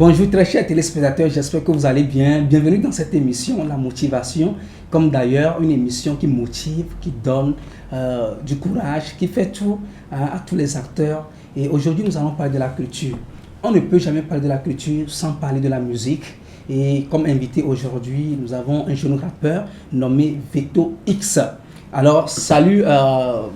Bonjour très chers téléspectateurs, j'espère que vous allez bien. Bienvenue dans cette émission, La Motivation, comme d'ailleurs une émission qui motive, qui donne du courage, qui fait tout à tous les acteurs. Et aujourd'hui, nous allons parler de la culture. On ne peut jamais parler de la culture sans parler de la musique. Et comme invité aujourd'hui, nous avons un jeune rappeur nommé Veto X. Alors, salut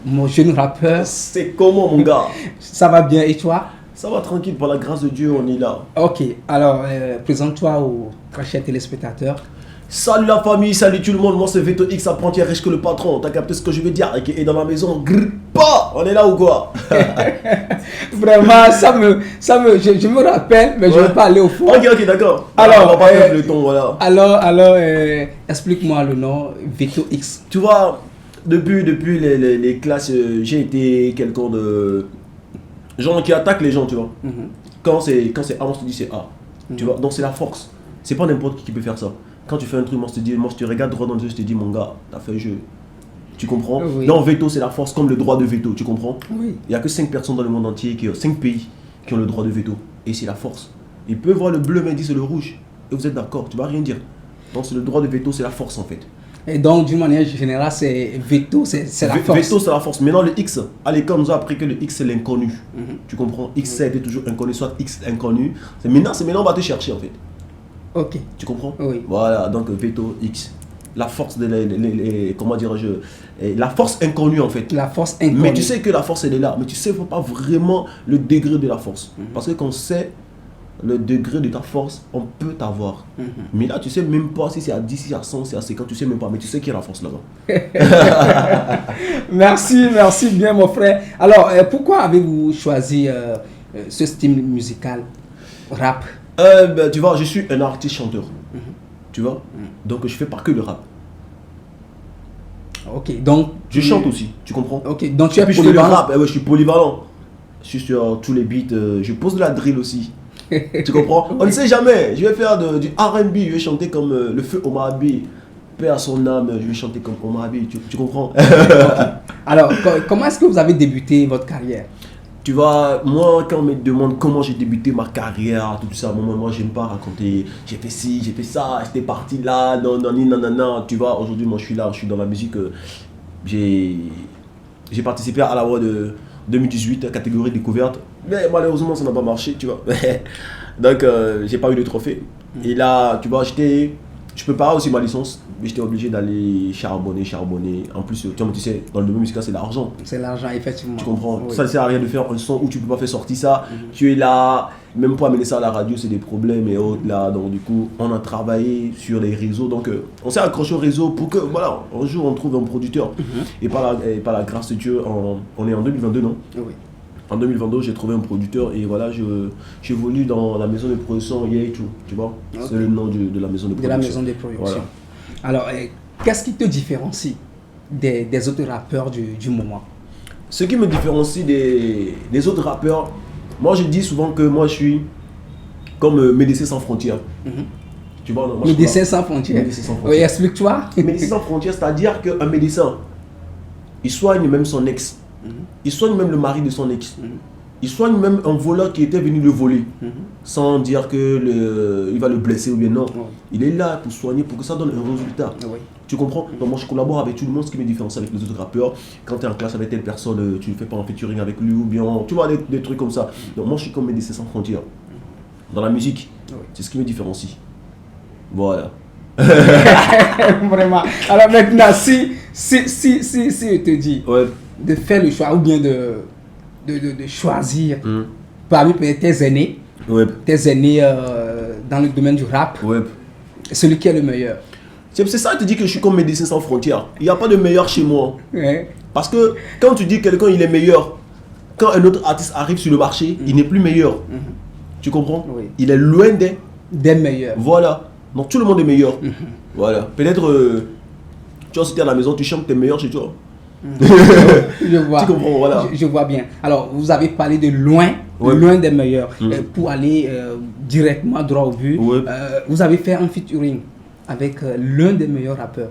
mon jeune rappeur. C'est comment mon gars? Ça va bien et toi? Ça va tranquille, par la grâce de Dieu, on est là. Ok, alors présente-toi aux très chers téléspectateurs. Salut la famille, salut tout le monde, moi c'est Veto X, apprenti riche que le patron. T'as capté ce que je veux dire? Et dans la maison, pas, on est là ou quoi? Vraiment, je me rappelle, mais je ne vais pas aller au fond. Ok, d'accord. Alors, on va pas faire le ton, voilà. Alors, explique-moi le nom Veto X. Tu vois, depuis les classes, j'ai été quelqu'un de... genre qui attaque les gens, tu vois. Quand c'est A, moi je te dis c'est A. Tu vois, donc c'est la force. C'est pas n'importe qui peut faire ça. Quand tu fais un truc, moi je te regarde droit dans les yeux, je te dis mon gars, t'as fait un jeu. Tu comprends? Oui. Non, veto c'est la force comme le droit de veto, tu comprends? Oui. Il n'y a que 5 personnes dans le monde entier, 5 pays qui ont le droit de veto. Et c'est la force. Ils peuvent voir le bleu, mais ils disent c'est le rouge. Et vous êtes d'accord, tu vas rien dire. Donc c'est le droit de veto, c'est la force en fait. Et donc, d'une manière générale, c'est Veto, c'est la force. Veto, c'est la force. Maintenant, le X, à l'école, on nous a appris que le X, c'est l'inconnu. Tu comprends? X, ça a été toujours inconnu, soit X inconnu. Maintenant, on va te chercher, en fait. Ok. Tu comprends? Oui. Voilà, donc Veto, X. La force de comment dirais-je, la force inconnue, en fait. La force inconnue. Mais tu sais que la force, elle est là. Mais tu sais pas vraiment le degré de la force. Parce que quand on sait le degré de ta force, on peut t'avoir. Mais là, tu sais même pas si c'est à 10, si c'est à 100, si c'est à 50, tu sais même pas. Mais tu sais qu'il y a la force là-bas. Merci bien mon frère. Alors, pourquoi avez-vous choisi ce style musical, rap? Tu vois, je suis un artiste chanteur. Tu vois? Donc je fais pas que le rap. Ok, donc... Je chante aussi, tu comprends? Ok, donc tu es polyvalent. Je fais le polyvalent. rap, je suis polyvalent. Je suis sur tous les beats, je pose de la drill aussi. Tu comprends? On ne sait jamais. Je vais faire du R&B, je vais chanter comme le feu Omar Abi. Paix à son âme, je vais chanter comme Omar Abi. Tu comprends? Alors, comment est-ce que vous avez débuté votre carrière? Tu vois, moi, quand on me demande comment j'ai débuté ma carrière, tout ça, moi, j'aime pas raconter. J'ai fait ci, j'ai fait ça, j'étais parti là, non. Tu vois, aujourd'hui, moi, je suis là, je suis dans la musique. J'ai participé à la voix de 2018, catégorie découverte. Mais malheureusement, ça n'a pas marché, tu vois. Donc, j'ai pas eu de trophée. Et là, tu vois, je peux pas aussi ma licence, mais j'étais obligé d'aller charbonner. En plus, tu sais, dans le domaine musical, c'est l'argent. C'est l'argent, effectivement. Tu comprends? Oui. Ça ne sert à rien de faire un son où tu peux pas faire sortir ça. Tu es là, même pour amener ça à la radio, c'est des problèmes et autres là. Donc, du coup, on a travaillé sur les réseaux. Donc, on s'est accroché au réseau pour que, voilà, un jour, on trouve un producteur. Et par la grâce de Dieu, on est en 2022, non? Oui. En 2022, j'ai trouvé un producteur et voilà, j'évolue dans la maison de production Yay tout, tu vois. Okay. C'est le nom de la maison de production. De la maison de production. Voilà. Alors, qu'est-ce qui te différencie des autres rappeurs du moment? Ce qui me différencie des autres rappeurs, moi je dis souvent que moi je suis comme Médecins sans frontières. Tu vois, non, Médecins sans frontières. Oui, explique-toi. Médecins sans frontières, c'est-à-dire qu'un médecin, il soigne même son ex. Il soigne même le mari de son ex. Il soigne même un voleur qui était venu le voler. Sans dire qu'il va le blesser ou bien non. Il est là pour soigner, pour que ça donne un résultat. Tu comprends? Donc moi je collabore avec tout le monde, ce qui me différencie avec les autres rappeurs. Quand tu es en classe avec telle personne, tu ne fais pas un featuring avec lui ou bien... Tu vois, des trucs comme ça. Donc moi je suis comme Médecins sans frontières. Dans la musique, c'est ce qui me différencie. Voilà. Vraiment. Alors maintenant, si je te dis... de faire le choix ou bien de choisir parmi tes aînés, dans le domaine du rap, celui qui est le meilleur. C'est ça, je te dis que je suis comme Médecins sans frontières. Il n'y a pas de meilleur chez moi. Parce que quand tu dis quelqu'un il est meilleur, quand un autre artiste arrive sur le marché, il n'est plus meilleur. Tu comprends? Il est loin des meilleurs. Voilà. Donc tout le monde est meilleur. Voilà. Peut-être tu vas sortir à la maison, tu chantes tes meilleurs chez toi. Je vois. Tu comprends, voilà. Je vois bien. Alors, vous avez parlé de loin des meilleurs. Pour aller directement droit au but, vous avez fait un featuring avec l'un des meilleurs rappeurs.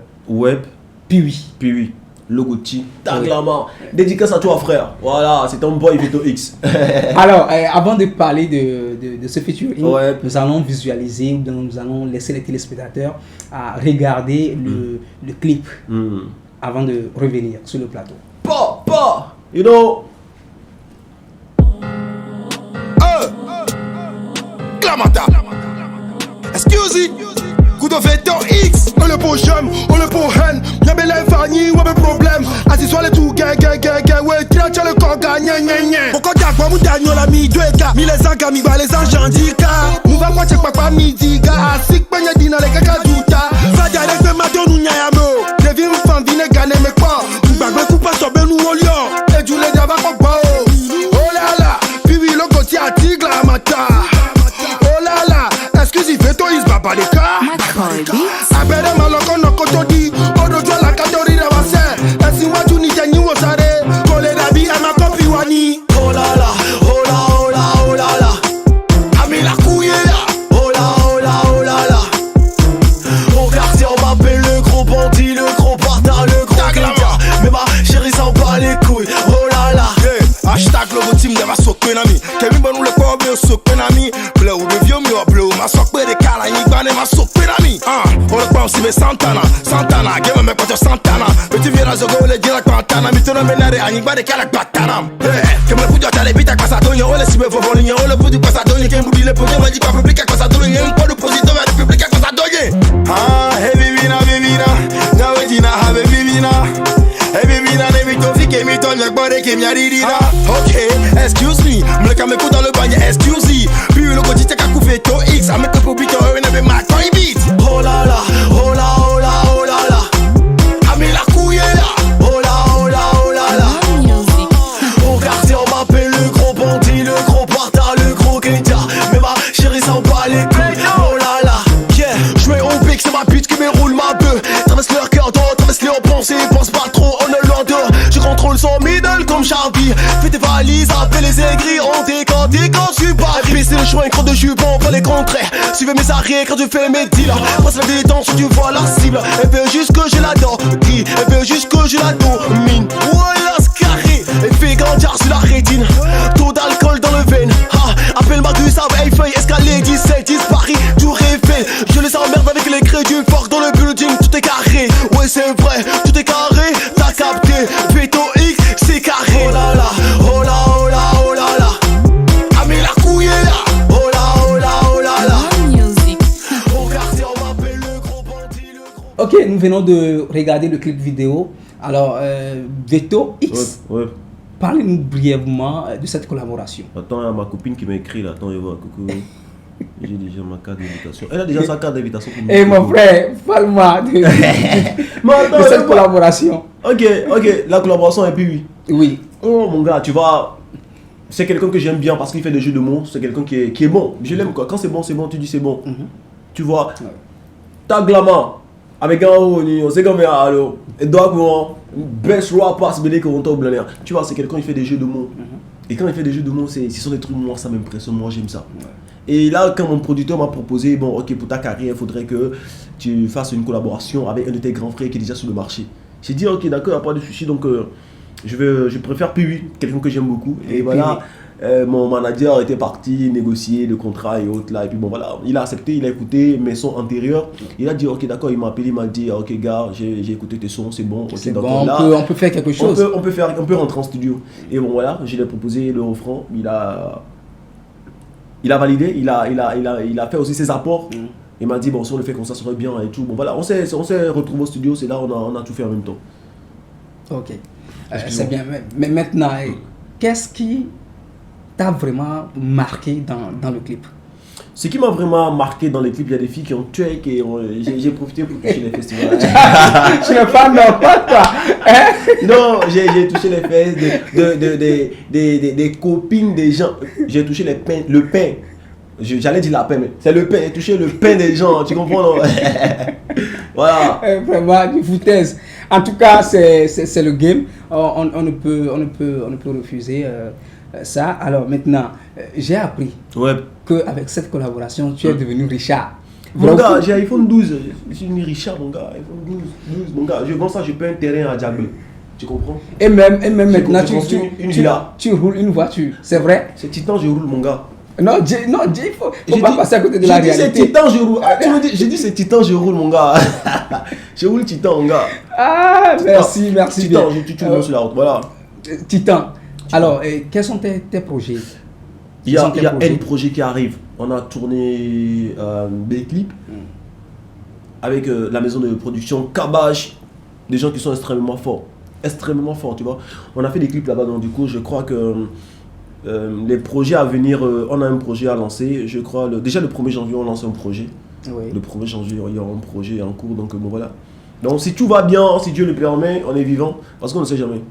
Puis oui. Logoti, Taglama, dédicace à toi frère. Voilà, c'est ton boy Veto X. Alors, avant de parler de ce featuring, nous allons visualiser, ou bien nous allons laisser les téléspectateurs à regarder le clip avant de revenir sur le plateau. You know. Clamata. Excuse me. Coup de Veto X. On le pour j'aime, on le pour haine. Y'a bel infani, ouais, problème. Assis sur le tout, gay, ouais, tiens, le corps, gagne. Pourquoi t'as quoi, mon dernier, l'ami, deux gars. Mi les anges, mi va les anges, handicap. Nous va quoi, check papa, midi, gars. Asik, panya, dina, les caca, douta. Va dire, les femmes, maton, nous, nyayamo. Les vies, nous, femme, vine, gane, mais quoi. Nous, bagbe, coupa, sobe, nous, au lion. Et du lait, d'ava, quoi, oh là là. Puis, oui, le côté, à tigre, à mata. Oh là là. Excusez, Veto X, baba, les cas. Abere maloko no kotodi odo jwa la katori na wase esi waju ni jeni wosare kole dabi ema kopi wani oh la la oh la oh la oh la la ami la couille là oh la oh la oh la la mon quartier on m'appelle le gros bandit le gros bâtard le gros glinga mais ma chérie s'en bat les couilles oh la la hashtag logo team never so penami kemi bonu le ko be so penami bleu be vieux mi o bleu ma so pe de kala yi gba ne ma so penami on le pense mais Santana game me kwacho Santana petit virage go le dira kwantana mi tono menare ani gba de kala batana kemi le pujo tale bita kwasa donyo ole sibe fofo ni ole pujo kwasa donyo kemi budi le pujo maji kwa public kwasa donyo en ko du posito vers public kwasa donyo heavy vina na wetina have vina Hey baby, na nevi to fike mi ton yak bode ke mi aririra. Okay, excuse me, me ka me put dans le bagne, excuse me. Puis le côté t'as coup Veto X, a me que pour bito et ne be ma coin beat. Oh la la, oh la oh la oh la la. A me la couille là. Oh la oh la oh la la. Au quartier on m'appelle le gros bandit, le gros bâtard, le gros guetta. Mais ma chérie s'en bat les couilles. Oh la la, yeah. Jouer au pic, c'est ma pute qui me roule ma bœuf. Traverse leur cœur d'eau, traverse leur pensée, pense pas trop. Je contrôle son middle comme Charlie. Fais tes valises, appelle les aigris. On décante quand je suis pas. Baisser le choix, un croc de jupon, pas les contrer. Suivez mes arrières quand je fais mes deals. Passe la détente, tu vois la cible. Elle veut juste que je la qui elle veut juste que je la domine. Voilà ce carré. Elle fait grandir sur la rétine. Taux d'alcool dans le veine. Appelle Marcus, avec feuille, escalier 17, 10 Paris, du Eiffel. Je les emmerde avec les crédits forts dans le building. Tout est carré, ouais c'est vrai, tout est carré. T'as capté, Veto X, c'est carré. Oh là là, oh là oh là oh là là. Ami la couille là. Oh là oh là oh là là. Au quartier on m'appelle le gros bandit, le gros. Ok, nous venons de regarder le clip vidéo. Alors, Veto X. Ouais. Parlez-nous brièvement de cette collaboration. Attends, il y a ma copine qui m'a écrit là. Attends, je vois. Coucou. J'ai déjà ma carte d'invitation. Elle a déjà sa carte d'invitation pour moi. Et mon frère, parle-moi de cette collaboration. Ok, la collaboration et puis oui. Oh mon gars, tu vois, c'est quelqu'un que j'aime bien parce qu'il fait des jeux de mots. C'est quelqu'un qui est bon. Je l'aime quoi. Quand c'est bon, tu dis c'est bon. Tu vois, Taglama. Avec un haut, on sait comment alors. Et donc, best rapper, c'est qu'on t'a oublié. Tu vois, c'est quelqu'un qui fait des jeux de mots. Et quand il fait des jeux de mots, ce sont des trucs, moi ça m'impressionne, moi j'aime ça. Et là, quand mon producteur m'a proposé, bon, ok, pour ta carrière, il faudrait que tu fasses une collaboration avec un de tes grands frères qui est déjà sur le marché. J'ai dit, ok, d'accord, il n'y a pas de souci, donc je préfère Piwi, quelqu'un que j'aime beaucoup. Et voilà. Mon manager était parti négocier le contrat et autres là, et puis bon voilà, il a accepté, il a écouté mes sons antérieurs, il a dit ok d'accord, il m'a appelé, il m'a dit ok gars, j'ai écouté tes sons, c'est bon, ok, c'est bon, là, on peut faire quelque chose, on peut rentrer en studio, et bon voilà, je lui ai proposé le refrain, il a validé, il a fait aussi ses apports, il m'a dit bon si on le fait comme ça serait bien et tout, bon voilà, on s'est retrouvé au studio, c'est là on a tout fait en même temps. Ok, c'est bien, mais maintenant, qu'est-ce qui t'a vraiment marqué dans le clip? Ce qui m'a vraiment marqué dans les clips, il y a des filles qui ont tué et j'ai profité pour toucher les festivals. Je ne parle pas toi. Non, j'ai touché les fesses des copines des gens. J'ai touché le pain. J'allais dire la pain, mais c'est le pain. J'ai touché le pain des gens, tu comprends non? Voilà. Vraiment, du foutaise. En tout cas, c'est le game. On ne peut refuser ça. Alors maintenant, j'ai appris qu'avec cette collaboration, tu es devenu Richard. Mon gars, j'ai iPhone 12. Je suis devenu Richard, mon gars. iPhone 12, mon gars. Je vends ça, je paye un terrain à Diablé. Tu comprends? Et même maintenant, construit une villa. tu roules une voiture, c'est vrai? C'est Titan, je roule, mon gars. Non, il faut pas passer à côté de la réalité. J'ai dit c'est Titan, je roule. J'ai dit c'est Titan, je roule, mon gars. Je roule Titan, mon gars. Ah, merci. Titan, tu roules sur la route, voilà. Titan. Alors, quels sont tes projets? Il y a un projet qui arrive. On a tourné des clips avec la maison de production Kabash, des gens qui sont extrêmement forts, tu vois. On a fait des clips là-bas, donc du coup, je crois que les projets à venir, on a un projet à lancer. Je crois, déjà le 1er janvier, on lance un projet. Oui. Le 1er janvier, il y aura un projet en cours, donc bon, voilà. Donc si tout va bien, si Dieu le permet, on est vivant, parce qu'on ne sait jamais.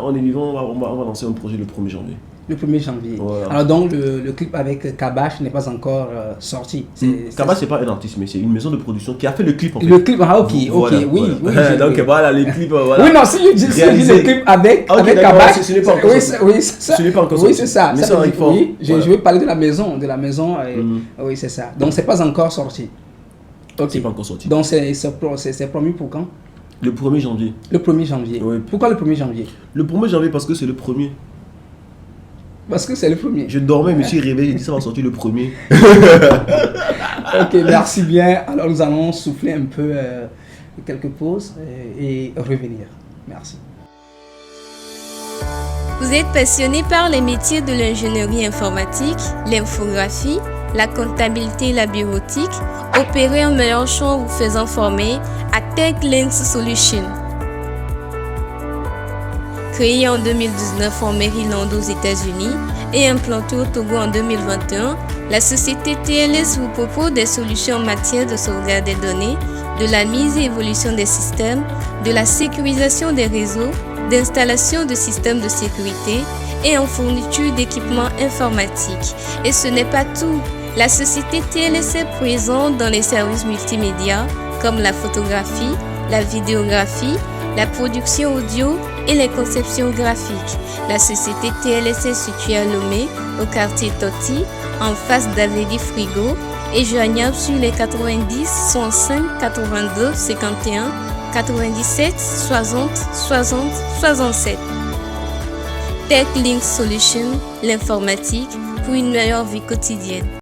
On est vivant, on va lancer un projet le 1er janvier. Le 1er janvier. Voilà. Alors donc le clip avec Kabash n'est pas encore sorti. Kabash, c'est pas un artiste, mais c'est une maison de production qui a fait le clip en fait. Le clip, ok, Voilà, oui. Donc voilà, les clips, voilà. Oui, non, si je dis le clip avec Kabash, ce n'est pas encore sorti. ça. Ce n'est pas encore sorti. Oui, c'est ça. Mais ça arrive fort. Oui, je vais parler de la maison. Oui, c'est ça. Donc c'est pas encore sorti. Ok. C'est pas encore sorti. Donc c'est promis pour quand? Le 1er janvier. Le 1er janvier. Oui. Pourquoi le 1er janvier? Le 1er janvier parce que c'est le premier. Parce que c'est le premier. Je dormais, je me suis réveillé, j'ai dit ça va sortir le premier. Ok, merci bien. Alors nous allons souffler un peu quelques pauses et revenir. Merci. Vous êtes passionné par les métiers de l'ingénierie informatique, l'infographie, la comptabilité et la bureautique? Opérez un meilleur choix en vous faisant former à TechLinks Solutions. Créée en 2019 en Maryland aux États-Unis et implantée au Togo en 2021, la société TLS vous propose des solutions en matière de sauvegarde des données, de la mise et évolution des systèmes, de la sécurisation des réseaux, d'installation de systèmes de sécurité et en fourniture d'équipements informatiques. Et ce n'est pas tout. La société TLS est présente dans les services multimédia comme la photographie, la vidéographie, la production audio et les conceptions graphiques. La société TLS est située à Lomé, au quartier Toti, en face d'Avélie Frigo et joignable sur les 90 105 82 51 97 60 60 67. TechLinks Solutions, l'informatique pour une meilleure vie quotidienne.